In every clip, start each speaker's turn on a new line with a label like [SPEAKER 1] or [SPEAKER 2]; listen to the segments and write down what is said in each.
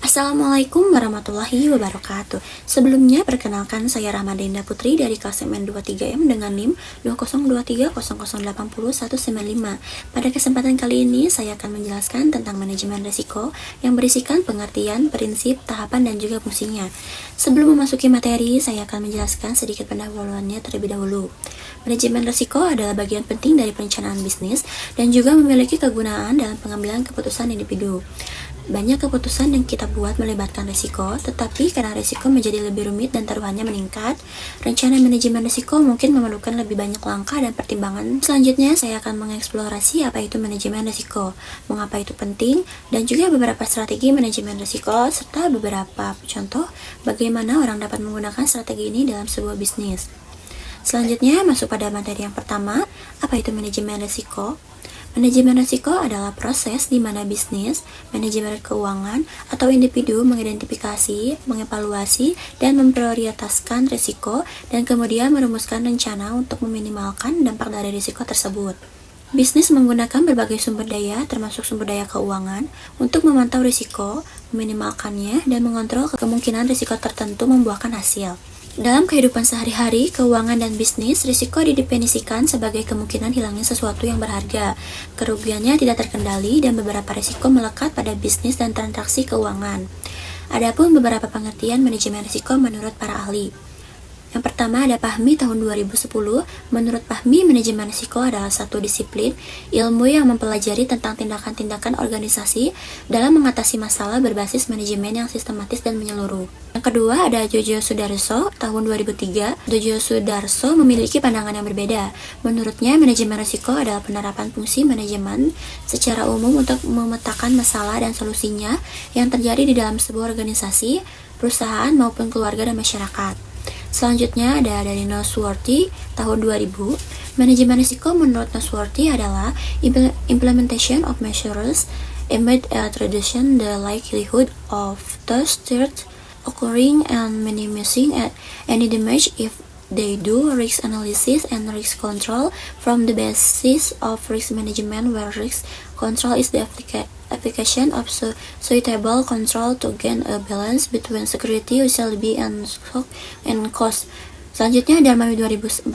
[SPEAKER 1] Assalamualaikum warahmatullahi wabarakatuh. Sebelumnya, perkenalkan saya Rahmadinda Putri dari kelas MN23M dengan NIM 202300800195. Pada kesempatan kali ini, saya akan menjelaskan tentang manajemen risiko yang berisikan pengertian, prinsip, tahapan, dan juga fungsinya. Sebelum memasuki materi, saya akan menjelaskan sedikit pendahuluannya terlebih dahulu. Manajemen risiko adalah bagian penting dari perencanaan bisnis dan juga memiliki kegunaan dalam pengambilan keputusan individu. Banyak keputusan yang kita buat melibatkan risiko, tetapi karena risiko menjadi lebih rumit dan taruhannya meningkat, rencana manajemen risiko mungkin memerlukan lebih banyak langkah dan pertimbangan. Selanjutnya, saya akan mengeksplorasi apa itu manajemen risiko, mengapa itu penting, dan juga beberapa strategi manajemen risiko, serta beberapa contoh bagaimana orang dapat menggunakan strategi ini dalam sebuah bisnis. Selanjutnya, masuk pada materi yang pertama, apa itu manajemen risiko? Manajemen risiko adalah proses di mana bisnis, manajemen keuangan, atau individu mengidentifikasi, mengevaluasi, dan memprioritaskan risiko, dan kemudian merumuskan rencana untuk meminimalkan dampak dari risiko tersebut. Bisnis menggunakan berbagai sumber daya, termasuk sumber daya keuangan, untuk memantau risiko, meminimalkannya, dan mengontrol kemungkinan risiko tertentu membuahkan hasil. Dalam kehidupan sehari-hari, keuangan dan bisnis, risiko didefinisikan sebagai kemungkinan hilangnya sesuatu yang berharga, kerugiannya tidak terkendali, dan beberapa risiko melekat pada bisnis dan transaksi keuangan. Adapun beberapa pengertian manajemen risiko menurut para ahli. Yang pertama ada Fahmi tahun 2010. Menurut Fahmi, manajemen risiko adalah satu disiplin ilmu yang mempelajari tentang tindakan-tindakan organisasi dalam mengatasi masalah berbasis manajemen yang sistematis dan menyeluruh. Yang kedua ada Jojo Sudarso tahun 2003. Jojo Sudarso memiliki pandangan yang berbeda. Menurutnya, manajemen risiko adalah penerapan fungsi manajemen secara umum untuk memetakan masalah dan solusinya yang terjadi di dalam sebuah organisasi, perusahaan maupun keluarga dan masyarakat. Selanjutnya ada dari Nosworthy tahun 2000. Manajemen risiko menurut Nosworthy adalah implementation of measures aimed at reducing the likelihood of those threats occurring and minimizing any damage if they do risk analysis and risk control from the basis of risk management, where risk control is the application of suitable control to gain a balance between security, utility, and cost. Selanjutnya, Darmawi 2014.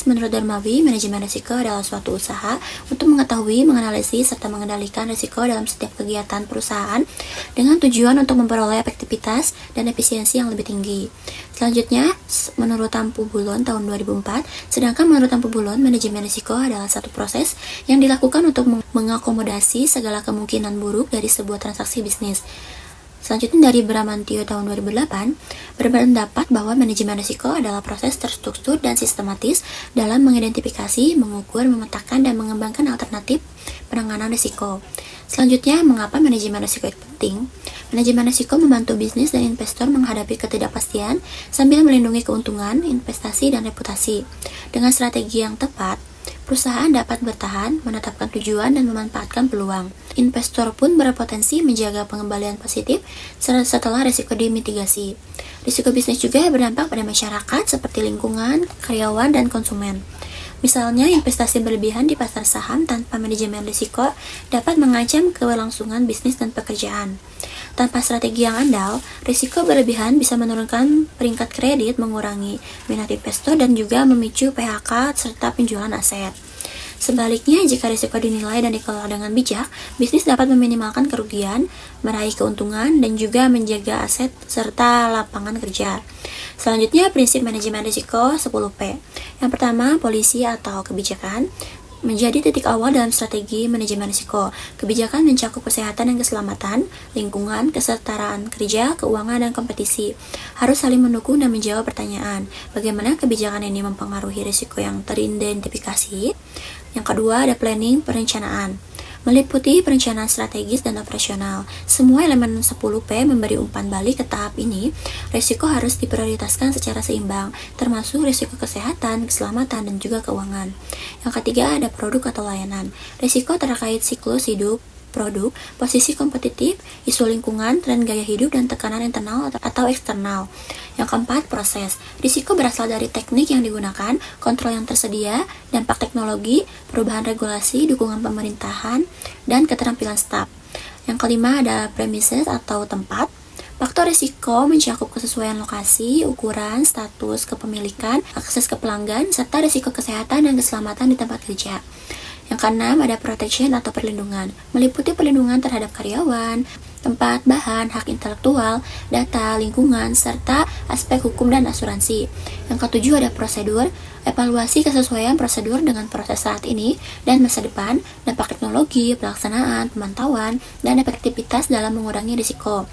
[SPEAKER 1] Menurut Darmawi, manajemen risiko adalah suatu usaha untuk mengetahui, menganalisis, serta mengendalikan risiko dalam setiap kegiatan perusahaan dengan tujuan untuk memperoleh efektivitas dan efisiensi yang lebih tinggi. Selanjutnya, menurut Tampu Bullon tahun 2004. Sedangkan menurut Tampu Bullon, manajemen risiko adalah satu proses yang dilakukan untuk mengakomodasi segala kemungkinan buruk dari sebuah transaksi bisnis. Selanjutnya dari Bramantio tahun 2008, berpendapat bahwa manajemen risiko adalah proses terstruktur dan sistematis dalam mengidentifikasi, mengukur, memetakan, dan mengembangkan alternatif penanganan risiko. Selanjutnya, mengapa manajemen risiko itu penting? Manajemen risiko membantu bisnis dan investor menghadapi ketidakpastian sambil melindungi keuntungan, investasi, dan reputasi. Dengan strategi yang tepat, perusahaan dapat bertahan, menetapkan tujuan, dan memanfaatkan peluang. Investor pun berpotensi menjaga pengembalian positif setelah risiko dimitigasi. Risiko bisnis juga berdampak pada masyarakat seperti lingkungan, karyawan, dan konsumen. Misalnya, investasi berlebihan di pasar saham tanpa manajemen risiko dapat mengancam kelangsungan bisnis dan pekerjaan. Tanpa strategi yang andal, risiko berlebihan bisa menurunkan peringkat kredit, mengurangi minat investor, dan juga memicu PHK serta penjualan aset. Sebaliknya, jika risiko dinilai dan dikelola dengan bijak, bisnis dapat meminimalkan kerugian, meraih keuntungan, dan juga menjaga aset serta lapangan kerja. Selanjutnya, prinsip manajemen risiko 10P. Yang pertama, polisi atau kebijakan menjadi titik awal dalam strategi manajemen risiko. Kebijakan mencakup kesehatan dan keselamatan, lingkungan, kesetaraan kerja, keuangan, dan kompetisi. Harus saling mendukung dan menjawab pertanyaan, bagaimana kebijakan ini mempengaruhi risiko yang teridentifikasi. Yang kedua, ada planning, perencanaan. Meliputi perencanaan strategis dan operasional. Semua elemen 10P memberi umpan balik ke tahap ini. Risiko harus diprioritaskan secara seimbang, termasuk risiko kesehatan, keselamatan, dan juga keuangan. Yang ketiga, ada produk atau layanan. Risiko terkait siklus hidup produk, posisi kompetitif, isu lingkungan, tren gaya hidup, dan tekanan internal atau eksternal. Yang keempat, proses. Risiko berasal dari teknik yang digunakan, kontrol yang tersedia, dampak teknologi, perubahan regulasi, dukungan pemerintahan, dan keterampilan staf. Yang kelima ada premises atau tempat. Faktor risiko mencakup kesesuaian lokasi, ukuran, status kepemilikan, akses ke pelanggan, serta risiko kesehatan dan keselamatan di tempat kerja. Yang keenam, ada protection atau perlindungan, meliputi perlindungan terhadap karyawan, tempat, bahan, hak intelektual, data, lingkungan, serta aspek hukum dan asuransi. Yang ketujuh, ada prosedur, evaluasi kesesuaian prosedur dengan proses saat ini dan masa depan, dampak teknologi, pelaksanaan, pemantauan, dan efektivitas dalam mengurangi risiko.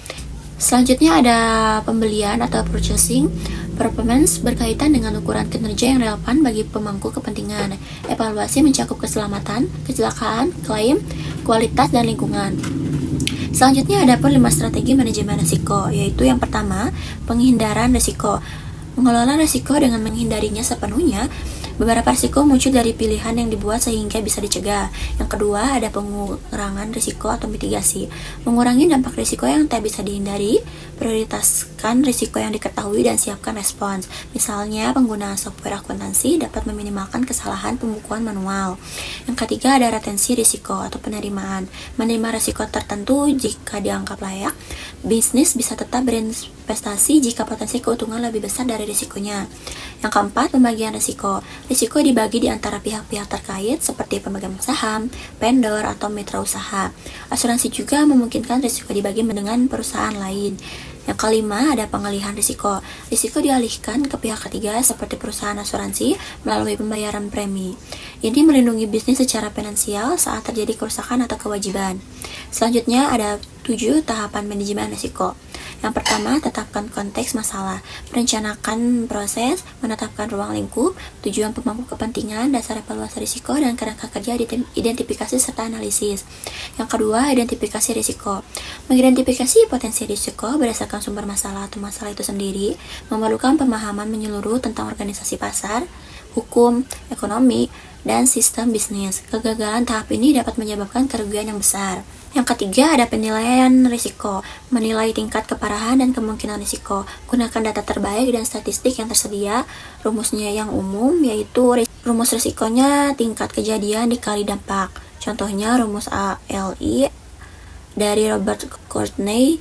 [SPEAKER 1] Selanjutnya ada pembelian atau purchasing performance berkaitan dengan ukuran kinerja yang relevan bagi pemangku kepentingan. Evaluasi mencakup keselamatan, kecelakaan, klaim, kualitas, dan lingkungan. Selanjutnya ada 5 strategi manajemen risiko, yaitu yang pertama, penghindaran risiko. Mengelola risiko dengan menghindarinya sepenuhnya. Beberapa risiko muncul dari pilihan yang dibuat sehingga bisa dicegah. Yang kedua, ada pengurangan risiko atau mitigasi. Mengurangi dampak risiko yang tak bisa dihindari, prioritaskan risiko yang diketahui dan siapkan respons. Misalnya, penggunaan software akuntansi dapat meminimalkan kesalahan pembukuan manual. Yang ketiga, ada retensi risiko atau penerimaan. Menerima risiko tertentu jika dianggap layak. Bisnis bisa tetap berinvestasi jika potensi keuntungan lebih besar dari risikonya. Yang keempat, pembagian risiko. Risiko dibagi di antara pihak-pihak terkait seperti pemegang saham, vendor, atau mitra usaha. Asuransi juga memungkinkan risiko dibagi dengan perusahaan lain. Yang kelima, ada pengalihan risiko. Risiko dialihkan ke pihak ketiga seperti perusahaan asuransi melalui pembayaran premi. Ini melindungi bisnis secara finansial saat terjadi kerusakan atau kewajiban. Selanjutnya ada 7 tahapan manajemen risiko. Yang pertama, tetapkan konteks masalah, merencanakan proses, menetapkan ruang lingkup, tujuan pemangku kepentingan, dasar evaluasi risiko, dan kerangka kerja identifikasi serta analisis. Yang kedua, identifikasi risiko. Mengidentifikasi potensi risiko berdasarkan sumber masalah atau masalah itu sendiri memerlukan pemahaman menyeluruh tentang organisasi pasar, hukum, ekonomi, dan sistem bisnis. Kegagalan tahap ini dapat menyebabkan kerugian yang besar. Yang ketiga, ada penilaian risiko. Menilai tingkat keparahan dan kemungkinan risiko. Gunakan data terbaik dan statistik yang tersedia. Rumusnya yang umum, yaitu rumus risikonya tingkat kejadian dikali dampak. Contohnya rumus ALI dari Robert Courtney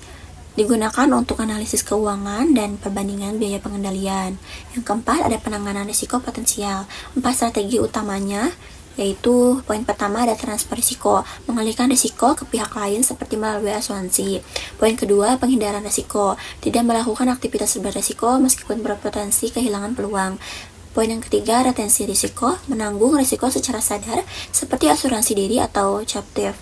[SPEAKER 1] digunakan untuk analisis keuangan dan perbandingan biaya pengendalian. Yang keempat, ada penanganan risiko potensial. 4 strategi utamanya, yaitu poin pertama ada transfer risiko, mengalihkan risiko ke pihak lain seperti melalui asuransi. Poin kedua, penghindaran risiko, tidak melakukan aktivitas beresiko meskipun berpotensi kehilangan peluang. Poin yang ketiga, retensi risiko, menanggung risiko secara sadar seperti asuransi diri atau captive.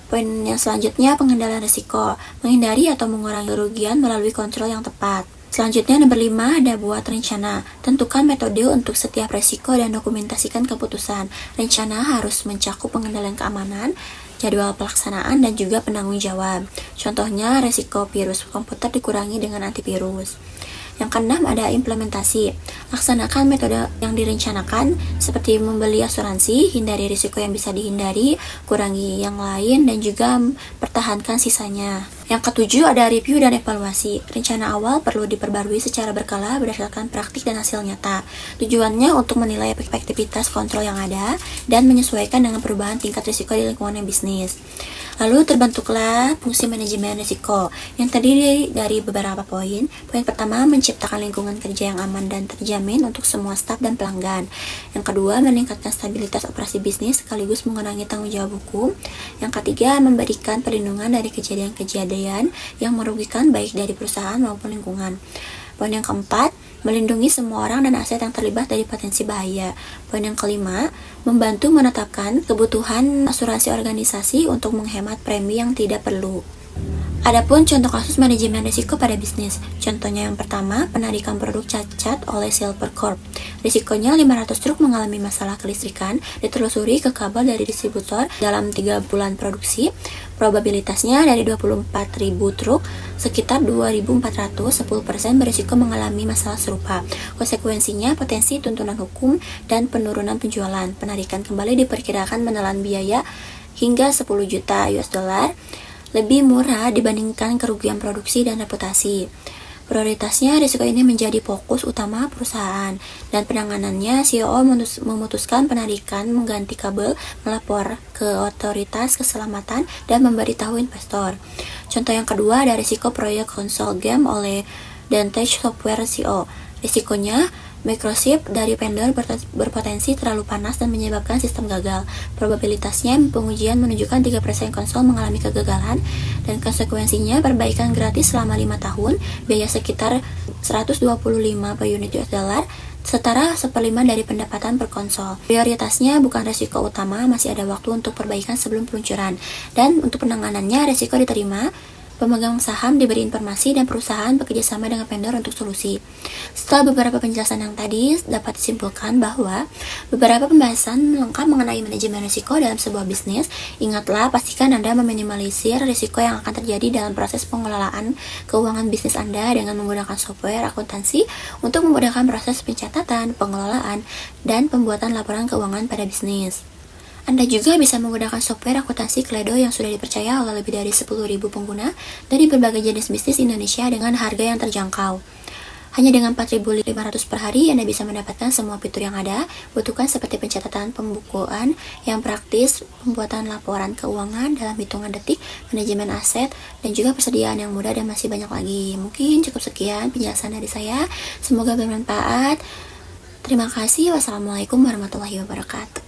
[SPEAKER 1] Poin yang selanjutnya, pengendalian risiko, menghindari atau mengurangi kerugian melalui kontrol yang tepat. Selanjutnya, nomor 5, ada buat rencana. Tentukan metode untuk setiap risiko dan dokumentasikan keputusan. Rencana harus mencakup pengendalian keamanan, jadwal pelaksanaan, dan juga penanggung jawab. Contohnya, risiko virus komputer dikurangi dengan antivirus. Yang keenam, ada implementasi. Laksanakan metode yang direncanakan seperti membeli asuransi, hindari risiko yang bisa dihindari, kurangi yang lain, dan juga pertahankan sisanya. Yang ketujuh, ada review dan evaluasi. Rencana awal perlu diperbarui secara berkala berdasarkan praktik dan hasil nyata. Tujuannya untuk menilai efektivitas kontrol yang ada dan menyesuaikan dengan perubahan tingkat risiko di lingkungan bisnis. Lalu terbentuklah fungsi manajemen risiko yang terdiri dari beberapa poin. Poin pertama, menciptakan lingkungan kerja yang aman dan terjamin untuk semua staf dan pelanggan. Yang kedua, meningkatkan stabilitas operasi bisnis sekaligus mengurangi tanggung jawab hukum. Yang ketiga, memberikan perlindungan dari kejadian-kejadian yang merugikan baik dari perusahaan maupun lingkungan. Poin yang keempat, melindungi semua orang dan aset yang terlibat dari potensi bahaya. Poin yang kelima, membantu menetapkan kebutuhan asuransi organisasi untuk menghemat premi yang tidak perlu. Adapun contoh kasus manajemen risiko pada bisnis. Contohnya yang pertama, penarikan produk cacat oleh Silver Corp. Risikonya 500 truk mengalami masalah kelistrikan, ditelusuri ke kabel dari distributor dalam 3 bulan produksi. Probabilitasnya dari 24.000 truk, sekitar 2.400, 10% berisiko mengalami masalah serupa. Konsekuensinya potensi tuntutan hukum dan penurunan penjualan. Penarikan kembali diperkirakan menelan biaya hingga 10 juta US dollar, lebih murah dibandingkan kerugian produksi dan reputasi. Prioritasnya, risiko ini menjadi fokus utama perusahaan, dan penanganannya CEO memutuskan penarikan mengganti kabel, melapor ke otoritas keselamatan, dan memberitahu investor. Contoh yang kedua ada risiko proyek konsol game oleh Vantage Software CO. Risikonya, microchip dari vendor berpotensi terlalu panas dan menyebabkan sistem gagal. Probabilitasnya, pengujian menunjukkan 3% konsol mengalami kegagalan, dan konsekuensinya perbaikan gratis selama 5 tahun, biaya sekitar 125 per unit US dollar, setara 1/5 dari pendapatan per konsol. Prioritasnya bukan risiko utama, masih ada waktu untuk perbaikan sebelum peluncuran. Dan untuk penanganannya, risiko diterima, pemegang saham diberi informasi, dan perusahaan bekerjasama dengan vendor untuk solusi. Setelah beberapa penjelasan yang tadi, dapat disimpulkan bahwa beberapa pembahasan lengkap mengenai manajemen risiko dalam sebuah bisnis. Ingatlah, pastikan Anda meminimalisir risiko yang akan terjadi dalam proses pengelolaan keuangan bisnis Anda dengan menggunakan software akuntansi untuk memudahkan proses pencatatan, pengelolaan, dan pembuatan laporan keuangan pada bisnis. Anda juga bisa menggunakan software akuntansi Kledo yang sudah dipercaya oleh lebih dari 10.000 pengguna dari berbagai jenis bisnis Indonesia dengan harga yang terjangkau. Hanya dengan 4.500 per hari, Anda bisa mendapatkan semua fitur yang ada, butuhkan seperti pencatatan pembukuan yang praktis, pembuatan laporan keuangan dalam hitungan detik, manajemen aset, dan juga persediaan yang mudah, dan masih banyak lagi. Mungkin cukup sekian penjelasan dari saya. Semoga bermanfaat. Terima kasih. Wassalamualaikum warahmatullahi wabarakatuh.